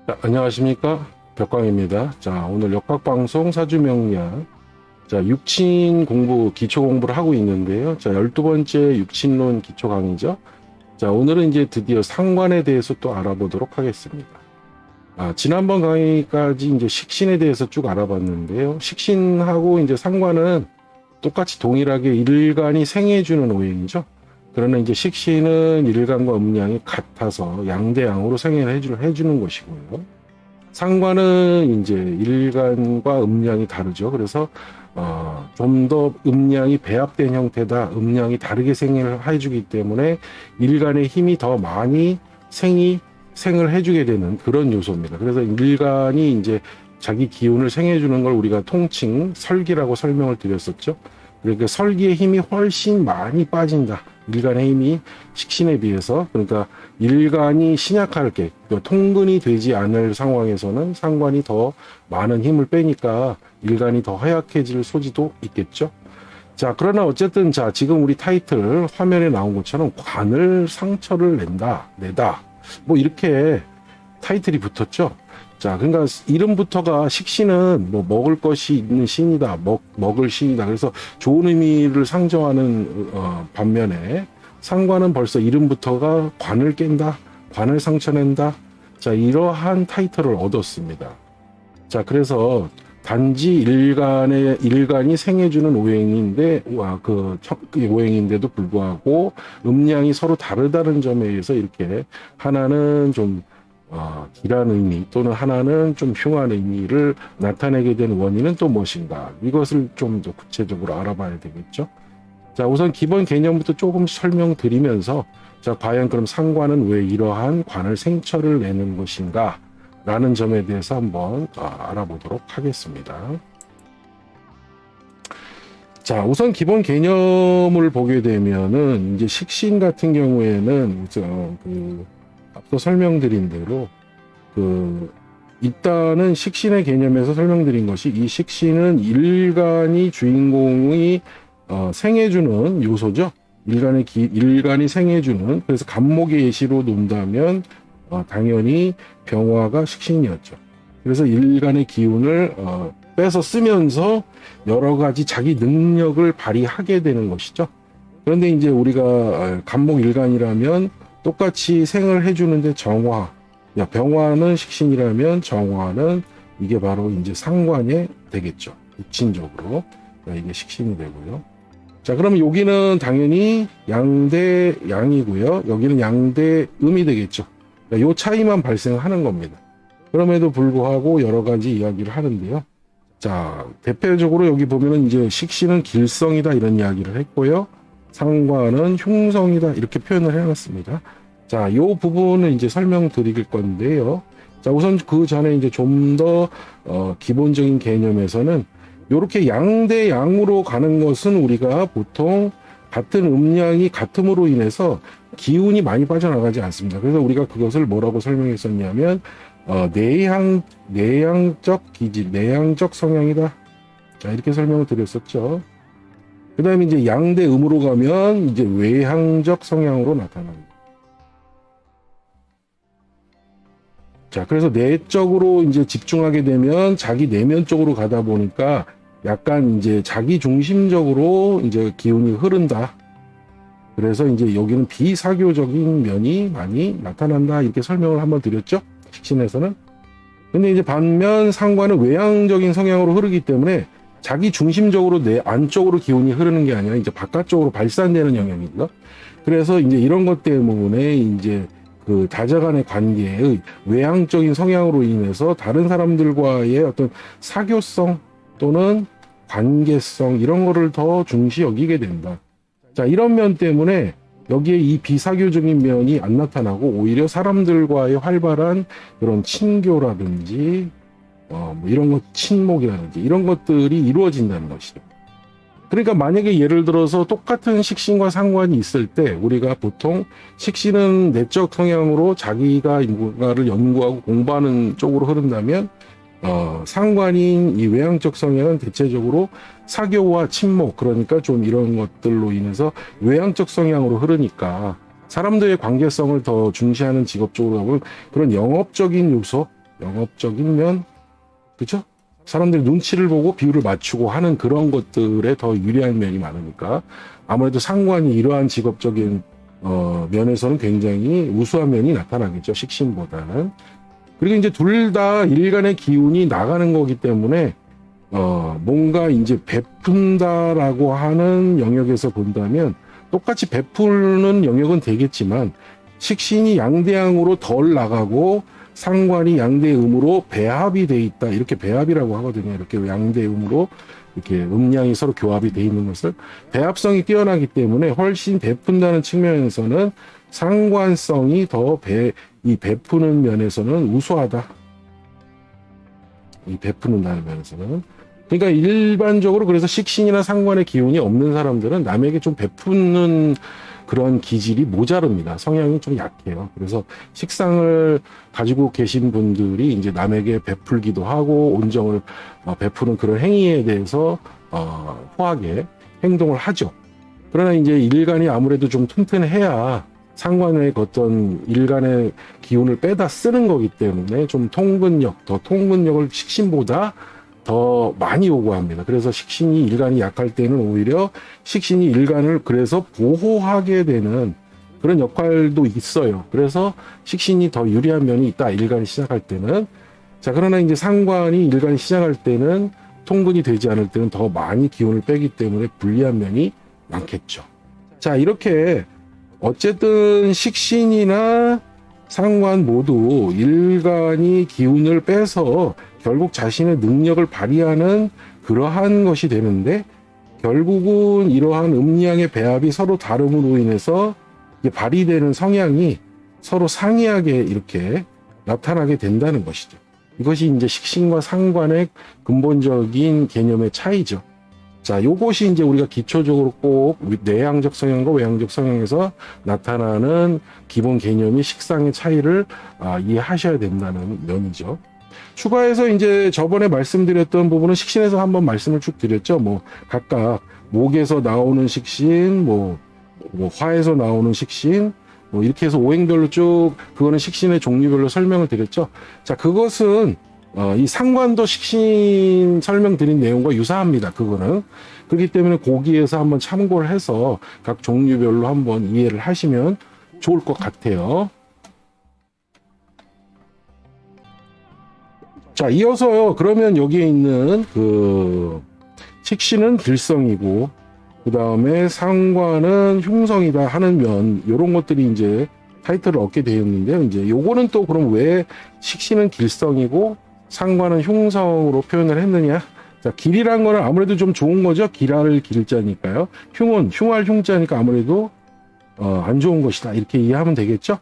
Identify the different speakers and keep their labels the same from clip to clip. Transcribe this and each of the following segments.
Speaker 1: 자, 안녕하십니까? 벽광입니다. 자, 오늘 역학방송 사주명리학. 자, 육친 공부, 기초 공부를 하고 있는데요. 자, 12번째 육친론 기초 강의죠. 자, 오늘은 이제 드디어 상관에 대해서 또 알아보도록 하겠습니다. 지난번 강의까지 이제 식신에 대해서 쭉 알아봤는데요. 식신하고 이제 상관은 똑같이 동일하게 일간이 생해주는 오행이죠. 그러나 이제 식신은 일간과 음양이 같아서 양대양으로 생해를 해주는 것이고요. 상관은 이제 일간과 음양이 다르죠. 그래서 좀 더 음양이 배합된 형태다. 음양이 다르게 생을 해주기 때문에 일간의 힘이 더 많이 생을 해주게 되는 그런 요소입니다. 그래서 일간이 이제 자기 기운을 생해주는 걸 우리가 통칭 설기라고 설명을 드렸었죠. 그러니까 설기의 힘이 훨씬 많이 빠진다. 일간의 힘이 식신에 비해서. 그러니까 일간이 신약할 게 통근이 되지 않을 상황에서는 상관이 더 많은 힘을 빼니까 일간이 더 허약해질 소지도 있겠죠. 자, 그러나 어쨌든 자, 지금 우리 타이틀 화면에 나온 것처럼 관을 상처를 내다. 뭐 이렇게 타이틀이 붙었죠. 자, 그러니까 이름부터가 식신은 뭐 먹을 것이 있는 신이다, 먹을 신이다. 그래서 좋은 의미를 상정하는 반면에 상관은 벌써 이름부터가 관을 깬다, 관을 상처낸다. 자, 이러한 타이틀을 얻었습니다. 자, 그래서 단지 일간이 생해주는 오행인데, 그 오행인데도 불구하고 음양이 서로 다르다는 점에 의해서 이렇게 하나는 좀 길한 의미 또는 하나는 좀 흉한 의미를 나타내게 된 원인은 또 무엇인가? 이것을 좀 더 구체적으로 알아봐야 되겠죠. 자, 우선 기본 개념부터 조금 설명드리면서 자, 과연 그럼 상관은 왜 이러한 관을 생처를 내는 것인가? 라는 점에 대해서 한번 알아보도록 하겠습니다. 자, 우선 기본 개념을 보게 되면은 이제 식신 같은 경우에는 앞서 설명드린 대로 일단은 식신의 개념에서 설명드린 것이 이 식신은 일간이 주인공이 생해주는 요소죠. 일간이 생해주는, 그래서 간목의 예시로 논다면 당연히 병화가 식신이었죠. 그래서 일간의 기운을 빼서 쓰면서 여러 가지 자기 능력을 발휘하게 되는 것이죠. 그런데 이제 우리가 간목 일간이라면 똑같이 생을 해주는데 병화는 식신이라면 정화는 이게 바로 이제 상관에 되겠죠. 육친적으로. 이게 식신이 되고요. 자, 그러면 여기는 당연히 양대 양이고요. 여기는 양대 음이 되겠죠. 이 차이만 발생하는 겁니다. 그럼에도 불구하고 여러 가지 이야기를 하는데요. 자, 대표적으로 여기 보면은 이제 식신은 길성이다 이런 이야기를 했고요. 상관은 흉성이다 이렇게 표현을 해놨습니다. 자, 이 부분을 이제 설명드릴 건데요. 자, 우선 그 전에 이제 좀 더 기본적인 개념에서는 이렇게 양대 양으로 가는 것은 우리가 보통 같은 음양이 같음으로 인해서 기운이 많이 빠져나가지 않습니다. 그래서 우리가 그것을 뭐라고 설명했었냐면 내양적 기질, 내양적 성향이다. 자, 이렇게 설명을 드렸었죠. 그 다음에 이제 양대 음으로 가면 이제 외향적 성향으로 나타납니다. 자, 그래서 내적으로 이제 집중하게 되면 자기 내면 쪽으로 가다 보니까 약간 이제 자기 중심적으로 이제 기운이 흐른다. 그래서 이제 여기는 비사교적인 면이 많이 나타난다. 이렇게 설명을 한번 드렸죠. 식신에서는. 근데 이제 반면 상관은 외향적인 성향으로 흐르기 때문에 자기 중심적으로 내 안쪽으로 기운이 흐르는 게 아니라 이제 바깥쪽으로 발산되는 영역입니다. 그래서 이제 이런 것 때문에 이제 그 다자 간의 관계의 외향적인 성향으로 인해서 다른 사람들과의 어떤 사교성 또는 관계성 이런 거를 더 중시 여기게 된다. 자, 이런 면 때문에 여기에 이 비사교적인 면이 안 나타나고 오히려 사람들과의 활발한 그런 친교라든지 뭐 이런 것, 친목이라든지 이런 것들이 이루어진다는 것이죠. 그러니까 만약에 예를 들어서 똑같은 식신과 상관이 있을 때 우리가 보통 식신은 내적 성향으로 자기가 뭔가를 연구하고 공부하는 쪽으로 흐른다면 상관인 이 외향적 성향은 대체적으로 사교와 친목, 그러니까 좀 이런 것들로 인해서 외향적 성향으로 흐르니까 사람들의 관계성을 더 중시하는 직업 쪽으로 가면 그런 영업적인 요소, 영업적인 면, 그죠? 사람들이 눈치를 보고 비율을 맞추고 하는 그런 것들에 더 유리한 면이 많으니까 아무래도 상관이 이러한 직업적인 면에서는 굉장히 우수한 면이 나타나겠죠. 식신보다는. 그리고 이제 둘 다 일간의 기운이 나가는 거기 때문에 뭔가 이제 베푼다라고 하는 영역에서 본다면 똑같이 베푸는 영역은 되겠지만 식신이 양대양으로 덜 나가고 상관이 양대음으로 배합이 돼 있다. 이렇게 배합이라고 하거든요. 이렇게 양대음으로 이렇게 음양이 서로 교합이 돼 있는 것을 배합성이 뛰어나기 때문에 훨씬 베푼다는 측면에서는 상관성이 더 이 베푸는 면에서는 우수하다. 이 베푸는다는 면에서는. 그러니까 일반적으로 그래서 식신이나 상관의 기운이 없는 사람들은 남에게 좀 베푸는 그런 기질이 모자릅니다. 성향이 좀 약해요. 그래서 식상을 가지고 계신 분들이 이제 남에게 베풀기도 하고 온정을 베푸는 그런 행위에 대해서 후하게 행동을 하죠. 그러나 이제 일간이 아무래도 좀 튼튼해야 상관의 어떤 일간의 기운을 빼다 쓰는 거기 때문에 좀 더 통근력을 식신보다 더 많이 요구합니다. 그래서 식신이 일간이 약할 때는 오히려 식신이 일간을 그래서 보호하게 되는 그런 역할도 있어요. 그래서 식신이 더 유리한 면이 있다. 일간이 시작할 때는. 자, 그러나 이제 상관이 일간이 시작할 때는 통근이 되지 않을 때는 더 많이 기운을 빼기 때문에 불리한 면이 많겠죠. 자, 이렇게 어쨌든 식신이나 상관 모두 일간이 기운을 빼서 결국 자신의 능력을 발휘하는 그러한 것이 되는데 결국은 이러한 음양의 배합이 서로 다름으로 인해서 발휘되는 성향이 서로 상이하게 이렇게 나타나게 된다는 것이죠. 이것이 이제 식신과 상관의 근본적인 개념의 차이죠. 자, 요것이 이제 우리가 기초적으로 꼭 내향적 성향과 외향적 성향에서 나타나는 기본 개념이 식상의 차이를 이해하셔야 된다는 면이죠. 추가해서 이제 저번에 말씀드렸던 부분은 식신에서 한번 말씀을 쭉 드렸죠. 뭐 각각 목에서 나오는 식신, 뭐 화에서 나오는 식신, 뭐 이렇게 해서 오행별로 쭉 그거는 식신의 종류별로 설명을 드렸죠. 자, 그것은 이 상관도 식신 설명드린 내용과 유사합니다. 그거는. 그렇기 때문에 거기에서 한번 참고를 해서 각 종류별로 한번 이해를 하시면 좋을 것 같아요. 자, 이어서 그러면 여기에 있는 그 식신은 길성이고 그 다음에 상관은 흉성이다 하는 면, 요런 것들이 이제 타이틀을 얻게 되었는데요. 이제 요거는 또 그럼 왜 식신은 길성이고 상관은 흉성으로 표현을 했느냐? 자, 길이란 거는 아무래도 좀 좋은 거죠. 길할 길자니까요. 흉은 흉할 흉자니까 아무래도 안 좋은 것이다. 이렇게 이해하면 되겠죠?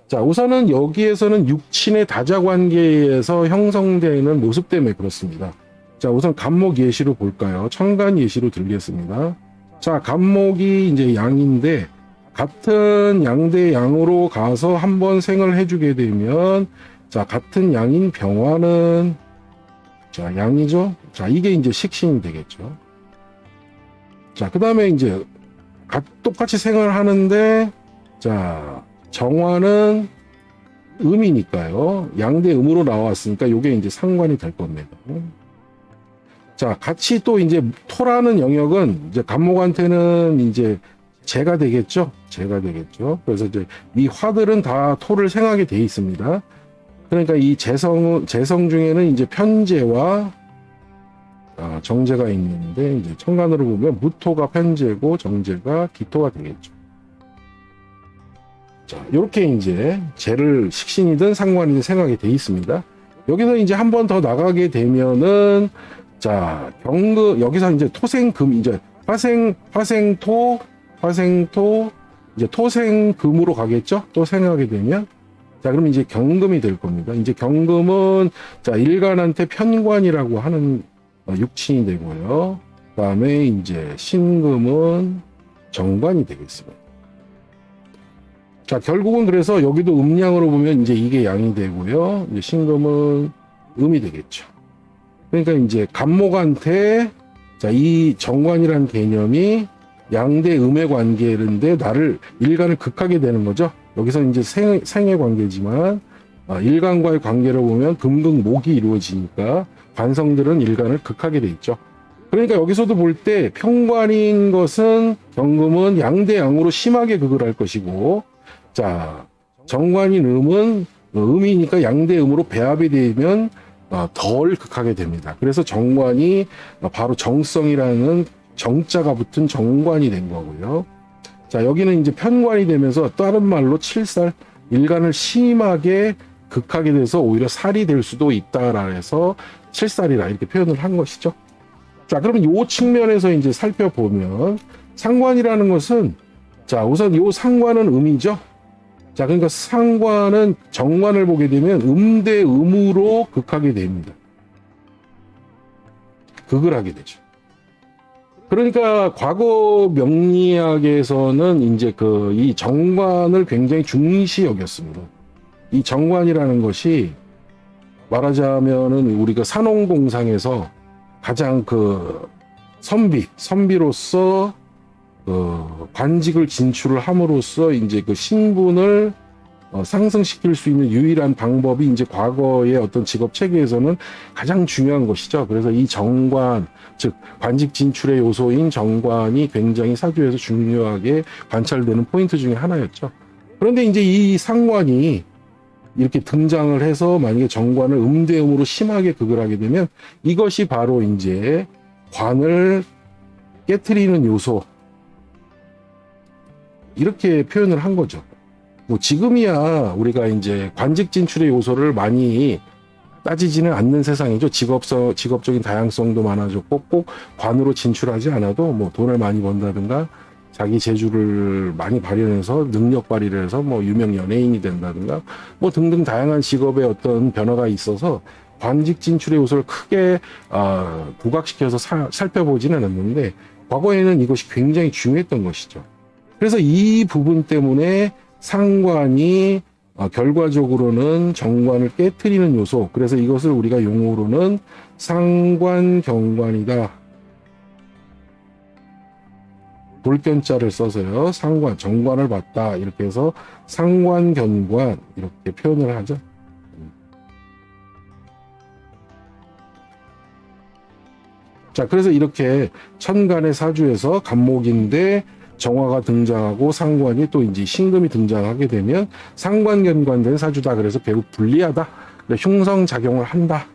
Speaker 1: 자, 우선은 여기에서는 육친의 다자관계에서 형성되는 모습 때문에 그렇습니다. 자, 우선 간목 예시로 볼까요? 천간 예시로 들겠습니다. 자, 간목이 이제 양인데 같은 양대 양으로 가서 한번 생을 해주게 되면 자, 같은 양인 병화는 자, 양이죠. 자, 이게 이제 식신이 되겠죠. 자, 그 다음에 이제 똑같이 생활하는데 자, 정화는 음이니까요. 양대 음으로 나왔으니까 이게 이제 상관이 될 겁니다. 자, 같이 또 이제 토라는 영역은 이제 간목한테는 이제 재가 되겠죠. 재가 되겠죠. 그래서 이제 이 화들은 다 토를 생하게 돼 있습니다. 그러니까 이 재성 중에는 이제 편재와 정재가 있는데 이제 천간으로 보면 무토가 편재고 정재가 기토가 되겠죠. 자, 이렇게 이제 재를 식신이든 상관이든 생각이 돼 있습니다. 여기서 이제 한 번 더 나가게 되면은 자, 여기서 이제 토생금 이제 화생토 이제 토생금으로 가겠죠. 또 생각하게 되면 자, 그럼 이제 경금이 될 겁니다. 이제 경금은 자, 일간한테 편관이라고 하는 육친이 되고요. 그다음에 이제 신금은 정관이 되겠습니다. 자, 결국은 그래서 여기도 음양으로 보면 이제 이게 양이 되고요. 이제 신금은 음이 되겠죠. 그러니까 이제 간목한테 자, 이 정관이라는 개념이 양대 음의 관계인데 나를 일간을 극하게 되는 거죠. 여기서 이제 생의 관계지만 일간과의 관계를 보면 금극목이 이루어지니까 관성들은 일간을 극하게 돼 있죠. 그러니까 여기서도 볼 때 편관인 것은 경금은 양대양으로 심하게 극을 할 것이고, 자, 정관인 음은 음이니까 양대음으로 배합이 되면 덜 극하게 됩니다. 그래서 정관이 바로 정성이라는 정자가 붙은 정관이 된 거고요. 자, 여기는 이제 편관이 되면서 다른 말로 칠살, 일간을 심하게 극하게 돼서 오히려 살이 될 수도 있다라 해서 칠살이라 이렇게 표현을 한 것이죠. 자, 그러면 이 측면에서 이제 살펴보면 상관이라는 것은, 자, 우선 이 상관은 음이죠. 자, 그러니까 상관은 정관을 보게 되면 음대 음으로 극하게 됩니다. 극을 하게 되죠. 그러니까 과거 명리학에서는 이제 이 정관을 굉장히 중시 여겼습니다. 이 정관이라는 것이 말하자면은 우리가 산업공상에서 가장 선비로서 관직을 진출을 함으로써 이제 신분을 상승시킬 수 있는 유일한 방법이 이제 과거의 어떤 직업 체계에서는 가장 중요한 것이죠. 그래서 이 정관, 즉 관직 진출의 요소인 정관이 굉장히 사주에서 중요하게 관찰되는 포인트 중에 하나였죠. 그런데 이제 이 상관이 이렇게 등장을 해서 만약에 정관을 음대음으로 심하게 극을 하게 되면 이것이 바로 이제 관을 깨트리는 요소, 이렇게 표현을 한 거죠. 뭐 지금이야 우리가 이제 관직 진출의 요소를 많이 따지지는 않는 세상이죠. 직업적인 다양성도 많아졌고 꼭 관으로 진출하지 않아도 뭐 돈을 많이 번다든가 자기 재주를 많이 발현해서 능력 발휘를 해서 뭐 유명 연예인이 된다든가 뭐 등등 다양한 직업의 어떤 변화가 있어서 관직 진출의 요소를 크게 부각시켜서 살펴보지는 않았는데 과거에는 이것이 굉장히 중요했던 것이죠. 그래서 이 부분 때문에 상관이 결과적으로는 정관을 깨트리는 요소, 그래서 이것을 우리가 용어로는 상관경관이다. 돌견자를 써서요. 상관, 정관을 봤다. 이렇게 해서 상관견관 이렇게 표현을 하죠. 자, 그래서 이렇게 천간의 사주에서 간목인데 정화가 등장하고 상관이 또 이제 신금이 등장하게 되면 상관견관된 사주다. 그래서 매우 불리하다. 흉성 작용을 한다.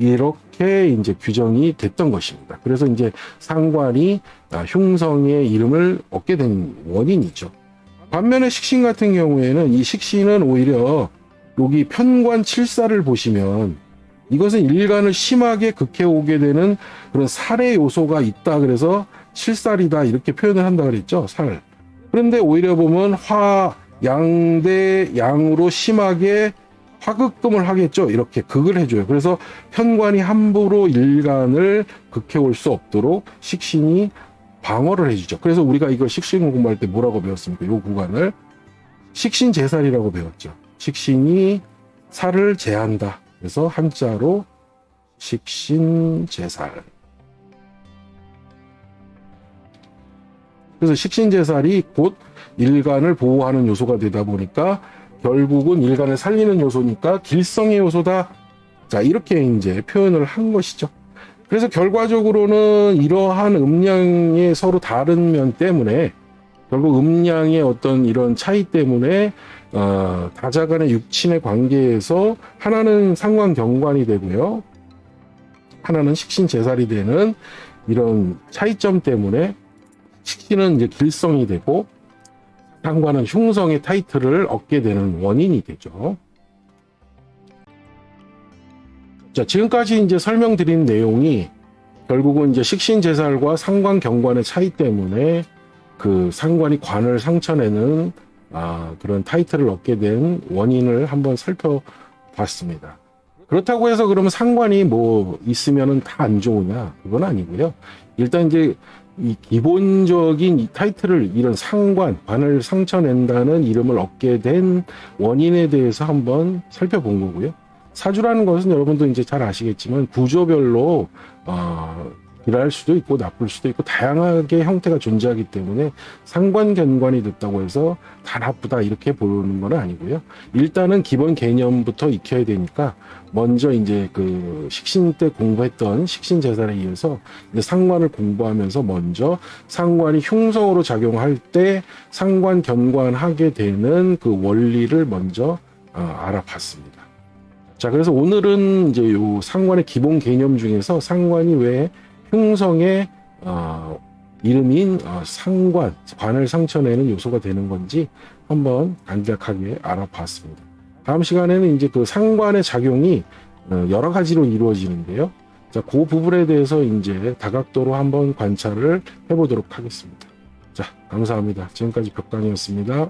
Speaker 1: 이렇게 이제 규정이 됐던 것입니다. 그래서 이제 상관이 흉성의 이름을 얻게 된 원인이죠. 반면에 식신 같은 경우에는 이 식신은 오히려 여기 편관 칠사를 보시면 이것은 일간을 심하게 극해오게 되는 그런 살의 요소가 있다. 그래서 칠살이다 이렇게 표현을 한다 그랬죠. 살. 그런데 오히려 보면 양대 양으로 심하게 화극금을 하겠죠. 이렇게 극을 해줘요. 그래서 편관이 함부로 일간을 극해올 수 없도록 식신이 방어를 해주죠. 그래서 우리가 이걸 식신 공부할 때 뭐라고 배웠습니까? 이 구간을 식신제살이라고 배웠죠. 식신이 살을 제한다. 그래서 한자로 식신제살. 그래서 식신제살이 곧 일간을 보호하는 요소가 되다 보니까 결국은 일간을 살리는 요소니까 길성의 요소다. 자, 이렇게 이제 표현을 한 것이죠. 그래서 결과적으로는 이러한 음양의 서로 다른 면 때문에 결국 음양의 어떤 이런 차이 때문에 다자 간의 육친의 관계에서 하나는 상관경관이 되고요. 하나는 식신제살이 되는 이런 차이점 때문에 식신은 이제 길성이 되고 상관은 흉성의 타이틀을 얻게 되는 원인이 되죠. 자, 지금까지 이제 설명드린 내용이 결국은 이제 식신제살과 상관경관의 차이 때문에 그 상관이 관을 상처내는 그런 타이틀을 얻게 된 원인을 한번 살펴봤습니다. 그렇다고 해서 그러면 상관이 뭐 있으면은 다 안 좋으냐? 그건 아니고요. 일단 이제 이 기본적인 이 타이틀을 이런 관을 상처낸다는 이름을 얻게 된 원인에 대해서 한번 살펴본 거고요. 사주라는 것은 여러분도 이제 잘 아시겠지만 구조별로 일할 수도 있고 나쁠 수도 있고 다양하게 형태가 존재하기 때문에 상관견관이 됐다고 해서 다 나쁘다 이렇게 보는 건 아니고요. 일단은 기본 개념부터 익혀야 되니까 먼저 이제 그 식신 때 공부했던 식신 재산에 의해서 이제 상관을 공부하면서 먼저 상관이 흉성으로 작용할 때 상관견관하게 되는 그 원리를 먼저 알아봤습니다. 자, 그래서 오늘은 이제 요 상관의 기본 개념 중에서 상관이 왜 흉성의 이름인 상관, 관을 상처내는 요소가 되는 건지 한번 간략하게 알아봤습니다. 다음 시간에는 이제 그 상관의 작용이 여러 가지로 이루어지는데요. 자, 그 부분에 대해서 이제 다각도로 한번 관찰을 해보도록 하겠습니다. 자, 감사합니다. 지금까지 벽강이었습니다.